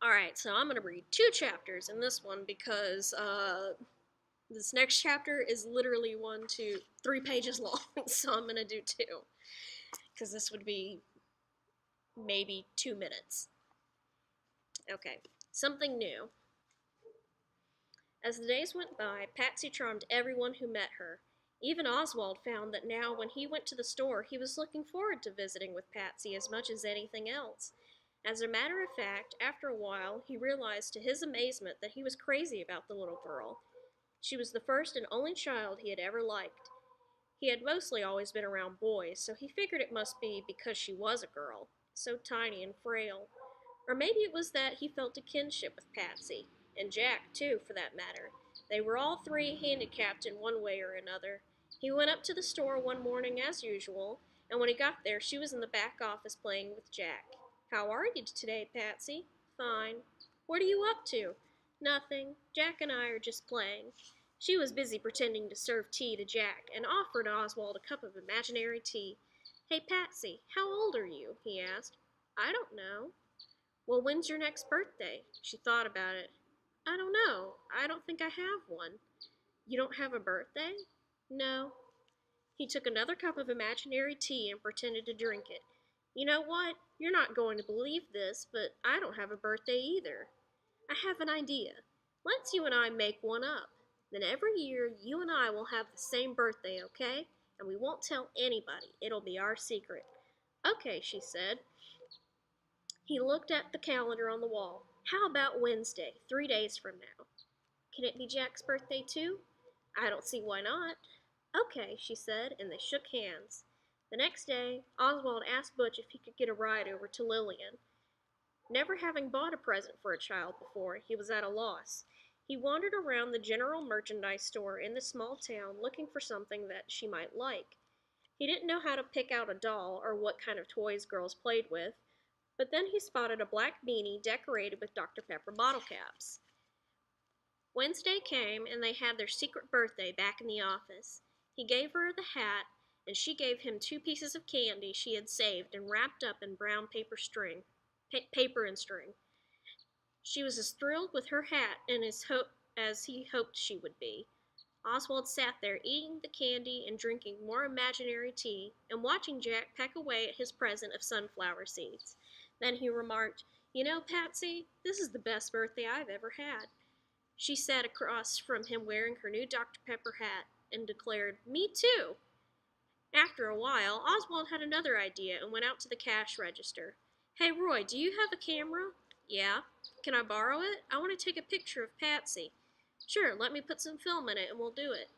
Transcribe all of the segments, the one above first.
Alright, so I'm going to read two chapters in this one because this next chapter is literally 3 pages long, so I'm going to do two. Because this would be maybe 2 minutes. Okay, something new. As the days went by, Patsy charmed everyone who met her. Even Oswald found that now when he went to the store, he was looking forward to visiting with Patsy as much as anything else. As a matter of fact, after a while, he realized to his amazement that he was crazy about the little girl. She was the first and only child he had ever liked. He had mostly always been around boys, so he figured it must be because she was a girl, so tiny and frail. Or maybe it was that he felt a kinship with Patsy, and Jack, too, for that matter. They were all three handicapped in one way or another. He went up to the store one morning as usual, and when he got there, she was in the back office playing with Jack. "How are you today, Patsy?" "Fine." "What are you up to?" "Nothing. Jack and I are just playing." She was busy pretending to serve tea to Jack, and offered Oswald a cup of imaginary tea. "Hey, Patsy, how old are you?" he asked. "I don't know." "Well, when's your next birthday?" She thought about it. "I don't know. I don't think I have one." "You don't have a birthday?" "No." He took another cup of imaginary tea and pretended to drink it. "You know what? You're not going to believe this, but I don't have a birthday either. I have an idea. Let's you and I make one up. Then every year you and I will have the same birthday, okay? And we won't tell anybody. It'll be our secret." "Okay," she said. He looked at the calendar on the wall. "How about Wednesday, 3 days from now?" "Can it be Jack's birthday too?" "I don't see why not." "Okay," she said, and they shook hands. The next day, Oswald asked Butch if he could get a ride over to Lillian. Never having bought a present for a child before, he was at a loss. He wandered around the general merchandise store in the small town looking for something that she might like. He didn't know how to pick out a doll or what kind of toys girls played with, but then he spotted a black beanie decorated with Dr. Pepper bottle caps. Wednesday came, and they had their secret birthday back in the office. He gave her the hat, and she gave him 2 pieces of candy she had saved and wrapped up in brown paper and string. She was as thrilled with her hat and as he hoped she would be. Oswald sat there eating the candy and drinking more imaginary tea and watching Jack peck away at his present of sunflower seeds. Then he remarked, "You know, Patsy, this is the best birthday I've ever had." She sat across from him wearing her new Dr. Pepper hat and declared, "Me too." After a while, Oswald had another idea and went out to the cash register. "Hey, Roy, do you have a camera?" "Yeah." "Can I borrow it? I want to take a picture of Patsy." "Sure, let me put some film in it and we'll do it."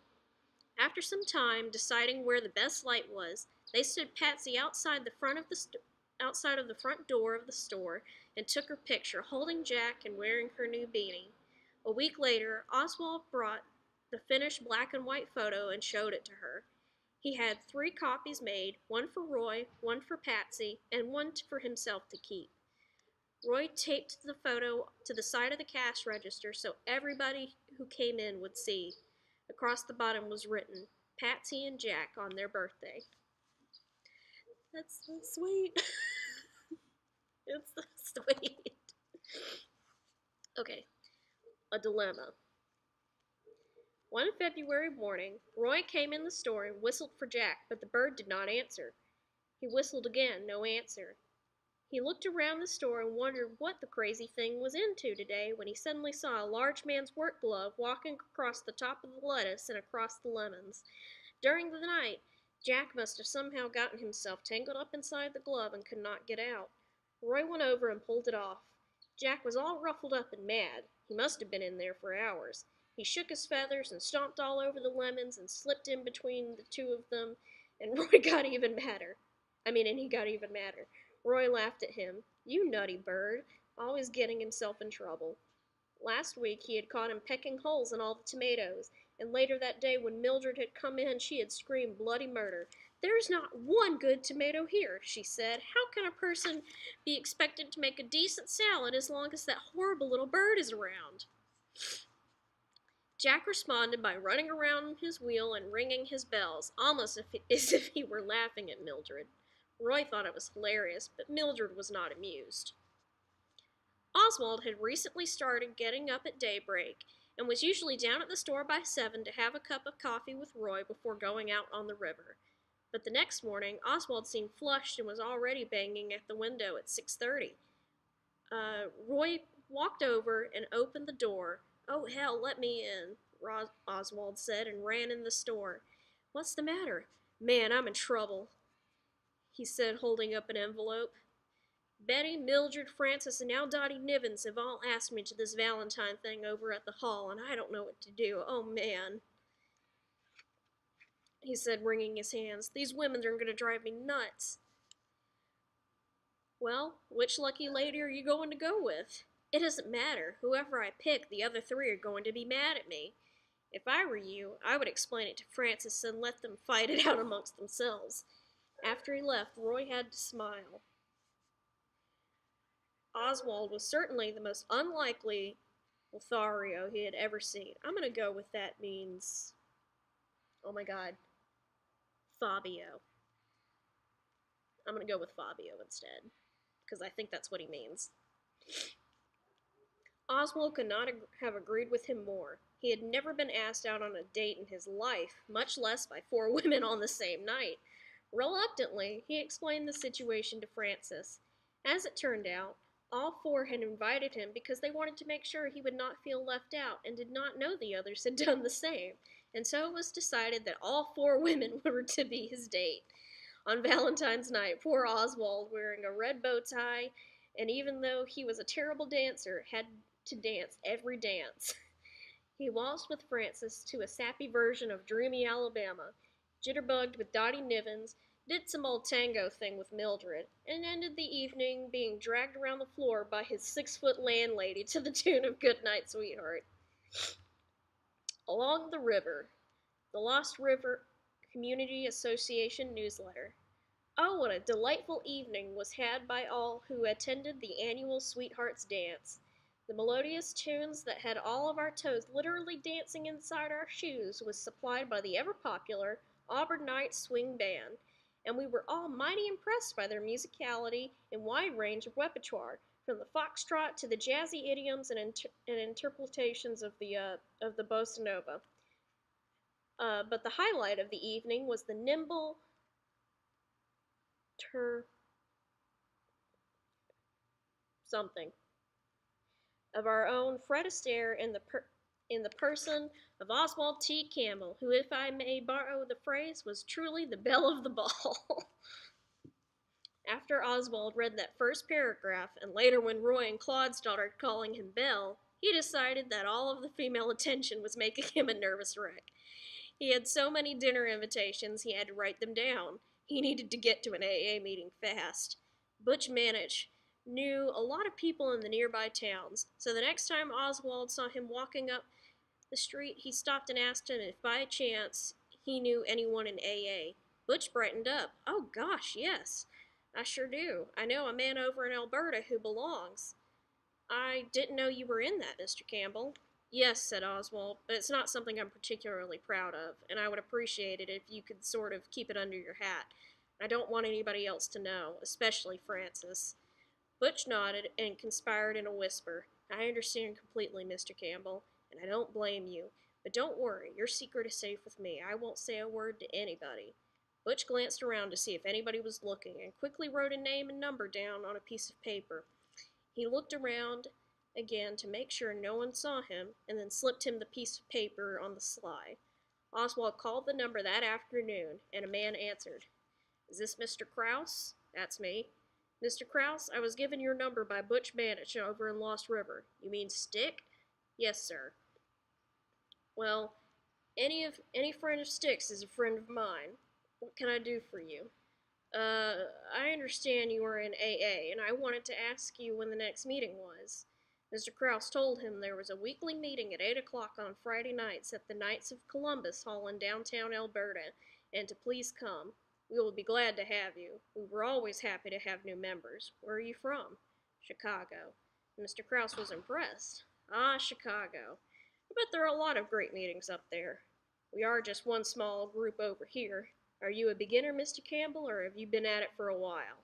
After some time deciding where the best light was, they stood Patsy outside the front door of the store and took her picture, holding Jack and wearing her new beanie. A week later, Oswald brought the finished black and white photo and showed it to her. He had 3 copies made, one for Roy, one for Patsy, and one for himself to keep. Roy taped the photo to the side of the cash register so everybody who came in would see. Across the bottom was written, "Patsy and Jack on their birthday." That's so sweet. It's so sweet. Okay, a dilemma. One February morning, Roy came in the store and whistled for Jack, but the bird did not answer. He whistled again, no answer. He looked around the store and wondered what the crazy thing was into today when he suddenly saw a large man's work glove walking across the top of the lettuce and across the lemons. During the night, Jack must have somehow gotten himself tangled up inside the glove and could not get out. Roy went over and pulled it off. Jack was all ruffled up and mad. He must have been in there for hours. He shook his feathers and stomped all over the lemons and slipped in between the two of them, and Roy got even madder. He got even madder. Roy laughed at him. "You nutty bird, always getting himself in trouble." Last week he had caught him pecking holes in all the tomatoes, and later that day when Mildred had come in she had screamed bloody murder. "There's not one good tomato here," she said. "How can a person be expected to make a decent salad as long as that horrible little bird is around?" Jack responded by running around his wheel and ringing his bells, almost as if he were laughing at Mildred. Roy thought it was hilarious, but Mildred was not amused. Oswald had recently started getting up at daybreak and was usually down at the store by 7 to have a cup of coffee with Roy before going out on the river. But the next morning, Oswald seemed flushed and was already banging at the window at 6:30. Roy walked over and opened the door. "Oh, hell, let me in," Oswald said, and ran in the store. "What's the matter?" "Man, I'm in trouble," he said, holding up an envelope. "Betty, Mildred, Frances, and now Dottie Nivens have all asked me to this Valentine thing over at the hall, and I don't know what to do. Oh, man," he said, wringing his hands. "These women are going to drive me nuts." "Well, which lucky lady are you going to go with?" "It doesn't matter. Whoever I pick, the other three are going to be mad at me. If I were you, I would explain it to Frances and let them fight it out amongst themselves." After he left, Roy had to smile. Oswald was certainly the most unlikely Lothario he had ever seen. I'm going to go with that means, oh my god, Fabio. I'm going to go with Fabio instead, because I think that's what he means. Oswald could not have agreed with him more. He had never been asked out on a date in his life, much less by 4 women on the same night. Reluctantly, he explained the situation to Frances. As it turned out, all 4 had invited him because they wanted to make sure he would not feel left out and did not know the others had done the same, and so it was decided that all 4 women were to be his date. On Valentine's night, poor Oswald, wearing a red bow tie, and even though he was a terrible dancer, had to dance every dance. He waltzed with Frances to a sappy version of Dreamy Alabama, jitterbugged with Dottie Nivens, did some old tango thing with Mildred, and ended the evening being dragged around the floor by his 6-foot landlady to the tune of Goodnight, Sweetheart. Along the river, the Lost River Community Association newsletter. Oh, what a delightful evening was had by all who attended the annual Sweethearts Dance. The melodious tunes that had all of our toes literally dancing inside our shoes was supplied by the ever-popular Auburn Night Swing Band, and we were all mighty impressed by their musicality and wide range of repertoire, from the foxtrot to the jazzy idioms and interpretations of the bossa nova. But the highlight of the evening was the nimble something of our own Fred Astaire in the person of Oswald T. Campbell, who, if I may borrow the phrase, was truly the belle of the ball. After Oswald read that first paragraph, and later when Roy and Claude started calling him Belle, he decided that all of the female attention was making him a nervous wreck. He had so many dinner invitations he had to write them down. He needed to get to an AA meeting fast. Butch Manich knew a lot of people in the nearby towns, so the next time Oswald saw him walking up the street, he stopped and asked him if by chance he knew anyone in AA. Butch brightened up. "Oh gosh, yes, I sure do. I know a man over in Alberta who belongs." "I didn't know you were in that, Mr. Campbell." "Yes," said Oswald, "but it's not something I'm particularly proud of, and I would appreciate it if you could sort of keep it under your hat. I don't want anybody else to know, especially Frances." Butch nodded and conspired in a whisper. "I understand completely, Mr. Campbell, and I don't blame you. But don't worry, your secret is safe with me. I won't say a word to anybody." Butch glanced around to see if anybody was looking, and quickly wrote a name and number down on a piece of paper. He looked around again to make sure no one saw him, and then slipped him the piece of paper on the sly. Oswald called the number that afternoon, and a man answered. "Is this Mr. Krause?" "That's me." "Mr. Krause, I was given your number by Butch Manich over in Lost River." "You mean Stick?" "Yes, sir." "Well, any friend of Stick's is a friend of mine. What can I do for you?" I understand you are in AA, and I wanted to ask you when the next meeting was." Mr. Krause told him there was a weekly meeting at 8 o'clock on Friday nights at the Knights of Columbus Hall in downtown Alberta, and to please come. We will be glad to have you. We were always happy to have new members. Where are you from?" "Chicago." Mr. Krause was impressed. "Ah, Chicago. I bet there are a lot of great meetings up there. We are just one small group over here. Are you a beginner, Mr. Campbell, or have you been at it for a while?"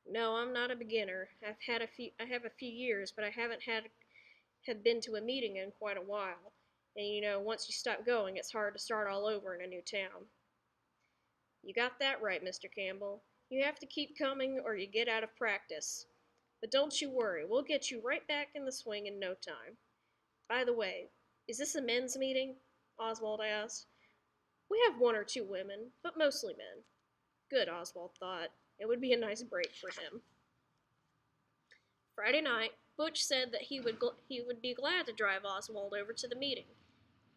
No, I'm not a beginner. I have a few years, but I haven't had been to a meeting in quite a while. And once you stop going, it's hard to start all over in a new town. You got that right, Mr. Campbell. You have to keep coming or you get out of practice. But don't you worry, we'll get you right back in the swing in no time. By the way, is this a men's meeting? Oswald asked. We have one or two women, but mostly men. Good, Oswald thought. It would be a nice break for him. Friday night, Butch said that he would be glad to drive Oswald over to the meeting.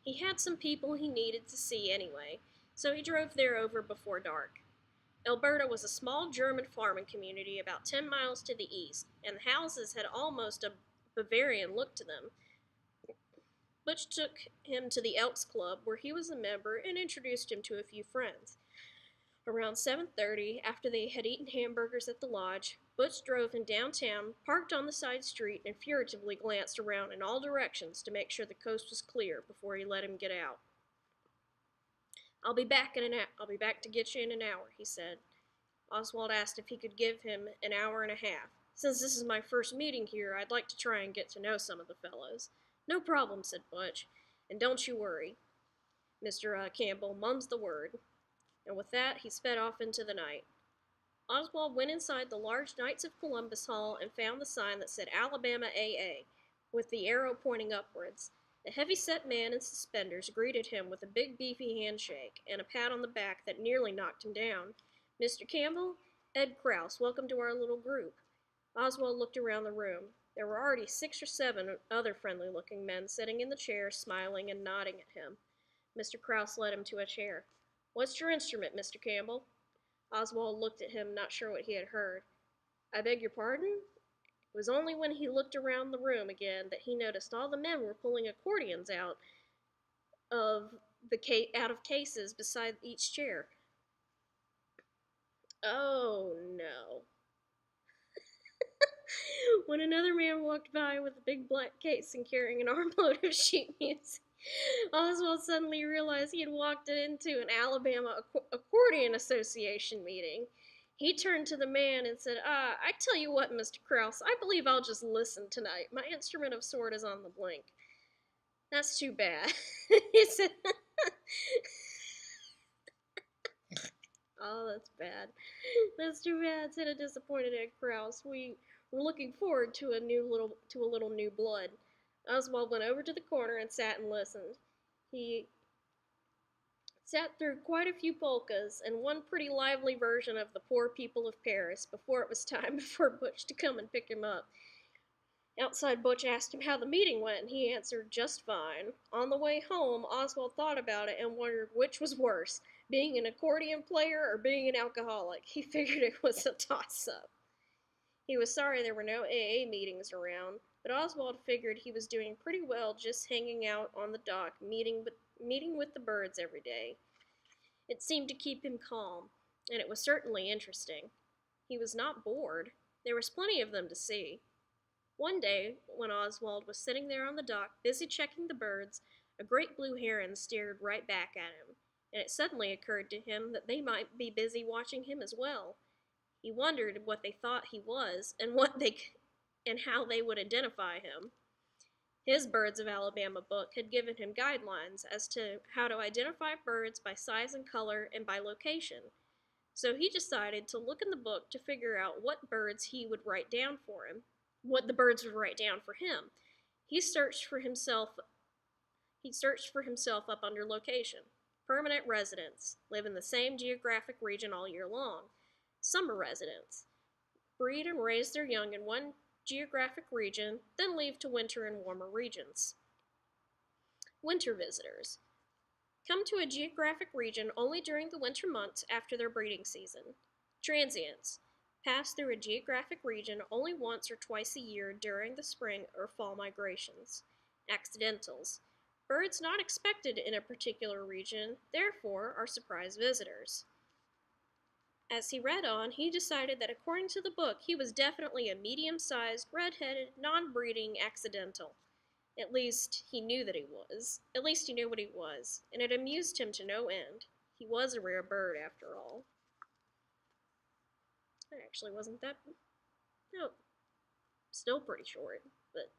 He had some people he needed to see anyway, so he drove there over before dark. Alberta was a small German farming community about 10 miles to the east, and the houses had almost a Bavarian look to them. Butch took him to the Elks Club, where he was a member, and introduced him to a few friends. Around 7:30, after they had eaten hamburgers at the lodge, Butch drove in downtown, parked on the side street, and furtively glanced around in all directions to make sure the coast was clear before he let him get out. I'll be back to get you in an hour, he said. Oswald asked if he could give him an hour and a half. Since this is my first meeting here, I'd like to try and get to know some of the fellows. No problem, said Butch. And don't you worry. Mr. Campbell, mum's the word. And with that, he sped off into the night. Oswald went inside the large Knights of Columbus Hall and found the sign that said Alabama AA, with the arrow pointing upwards. A heavy-set man in suspenders greeted him with a big beefy handshake and a pat on the back that nearly knocked him down. Mr. Campbell? Ed Krause, welcome to our little group. Oswald looked around the room. There were already 6 or 7 other friendly-looking men sitting in the chairs, smiling and nodding at him. Mr. Krause led him to a chair. What's your instrument, Mr. Campbell? Oswald looked at him, not sure what he had heard. I beg your pardon? It was only when he looked around the room again that he noticed all the men were pulling accordions out of cases beside each chair. Oh, no. When another man walked by with a big black case and carrying an armload of sheet music, Oswald suddenly realized he had walked into an Alabama Accordion Association meeting. He turned to the man and said, I tell you what, Mr. Krause, I believe I'll just listen tonight. My instrument of sword is on the blink. That's too bad. He said, oh, that's bad. That's too bad, said a disappointed Ed Krause. We're looking forward to a little new blood. Oswald went over to the corner and sat and listened. He sat through quite a few polkas and one pretty lively version of The Poor People of Paris before it was time for Butch to come and pick him up. Outside, Butch asked him how the meeting went, and he answered, just fine. On the way home, Oswald thought about it and wondered which was worse, being an accordion player or being an alcoholic. He figured it was a toss-up. He was sorry there were no AA meetings around, but Oswald figured he was doing pretty well just hanging out on the dock, meeting with the birds every day. It seemed to keep him calm, and it was certainly interesting. He was not bored. There was plenty of them to see. One day, when Oswald was sitting there on the dock, busy checking the birds, a great blue heron stared right back at him, and it suddenly occurred to him that they might be busy watching him as well. He wondered what they thought he was, and how they would identify him. His Birds of Alabama book had given him guidelines as to how to identify birds by size and color and by location. So he decided to look in the book to figure out what birds he would write down for him, what the birds would write down for him. He searched for himself up under location. Permanent residents live in the same geographic region all year long. Summer residents breed and raise their young in one geographic region, then leave to winter in warmer regions. Winter visitors come to a geographic region only during the winter months after their breeding season. Transients pass through a geographic region only once or twice a year during the spring or fall migrations. Accidentals, birds not expected in a particular region, therefore are surprise visitors. As he read on, he decided that according to the book, he was definitely a medium-sized, red-headed, non-breeding accidental. At least he knew that he was. At least he knew what he was, and it amused him to no end. He was a rare bird, after all. That actually wasn't that. No, still pretty short, but